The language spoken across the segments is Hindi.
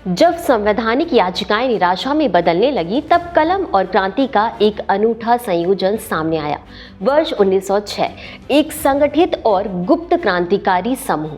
जब संवैधानिक याचिकाएं निराशा में बदलने लगी तब कलम और क्रांति का एक अनूठा संयोजन सामने आया। वर्ष 1906 एक संगठित और गुप्त क्रांतिकारी समूह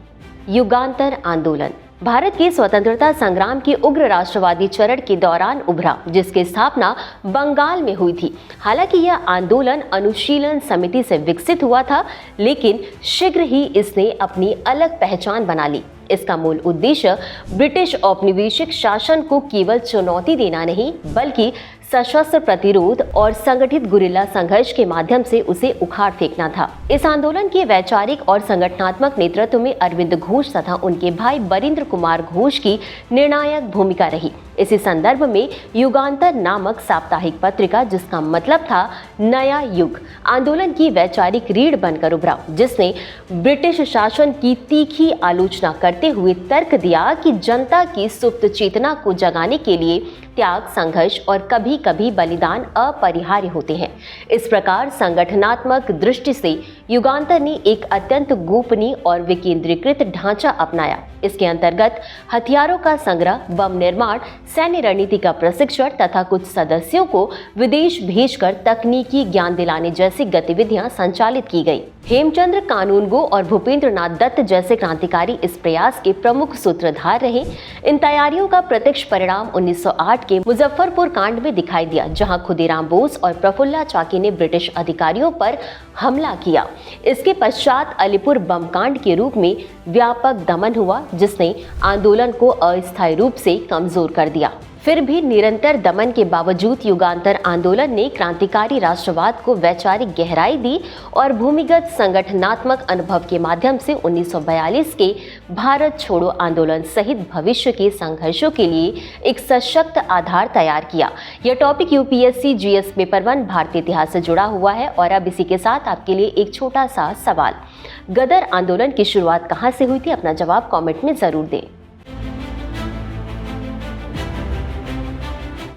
युगांतर आंदोलन भारत के स्वतंत्रता संग्राम के उग्र राष्ट्रवादी चरण के दौरान उभरा, जिसकी स्थापना बंगाल में हुई थी। हालांकि यह आंदोलन अनुशीलन समिति से विकसित हुआ था, लेकिन शीघ्र ही इसने अपनी अलग पहचान बना ली। इसका मूल उद्देश्य ब्रिटिश औपनिवेशिक शासन को केवल चुनौती देना नहीं, बल्कि सशस्त्र प्रतिरोध और संगठित गुरिल्ला संघर्ष के माध्यम से उसे उखाड़ फेंकना था। इस आंदोलन के वैचारिक और संगठनात्मक नेतृत्व में अरविंद घोष तथा उनके भाई बरिंद्र कुमार घोष की निर्णायक भूमिका रही। इसी संदर्भ में युगांतर नामक साप्ताहिक पत्रिका, जिसका मतलब था नया युग, आंदोलन की वैचारिक रीढ़ बनकर उभरा, जिसने ब्रिटिश शासन की तीखी आलोचना करते हुए तर्क दिया कि जनता की सुप्त चेतना को जगाने के लिए त्याग, संघर्ष और कभी कभी बलिदान अपरिहार्य होते हैं। इस प्रकार संगठनात्मक दृष्टि से युगांतर ने एक अत्यंत गोपनीय और विकेंद्रीकृत ढांचा अपनाया। इसके अंतर्गत हथियारों का संग्रह, बम निर्माण, सैन्य रणनीति का प्रशिक्षण तथा कुछ सदस्यों को विदेश भेजकर तकनीकी ज्ञान दिलाने जैसी गतिविधियां संचालित की गई। हेमचंद्र कानूनगो और भूपेंद्र नाथ दत्त जैसे क्रांतिकारी इस प्रयास के प्रमुख सूत्रधार रहे। इन तैयारियों का प्रत्यक्ष परिणाम 1908 के मुजफ्फरपुर कांड में दिखाई दिया, जहां खुदीराम बोस और प्रफुल्ला चाकी ने ब्रिटिश अधिकारियों पर हमला किया। इसके पश्चात अलीपुर बम कांड के रूप में व्यापक दमन हुआ, जिसने आंदोलन को अस्थायी रूप से कमजोर कर दिया। फिर भी निरंतर दमन के बावजूद युगांतर आंदोलन ने क्रांतिकारी राष्ट्रवाद को वैचारिक गहराई दी और भूमिगत संगठनात्मक अनुभव के माध्यम से 1942 के भारत छोड़ो आंदोलन सहित भविष्य के संघर्षों के लिए एक सशक्त आधार तैयार किया। यह टॉपिक यूपीएससी जीएस पेपर 1 भारतीय इतिहास से जुड़ा हुआ है। और अब इसी के साथ आपके लिए एक छोटा सा सवाल, गदर आंदोलन की शुरुआत कहाँ से हुई थी? अपना जवाब कॉमेंट में जरूर दें।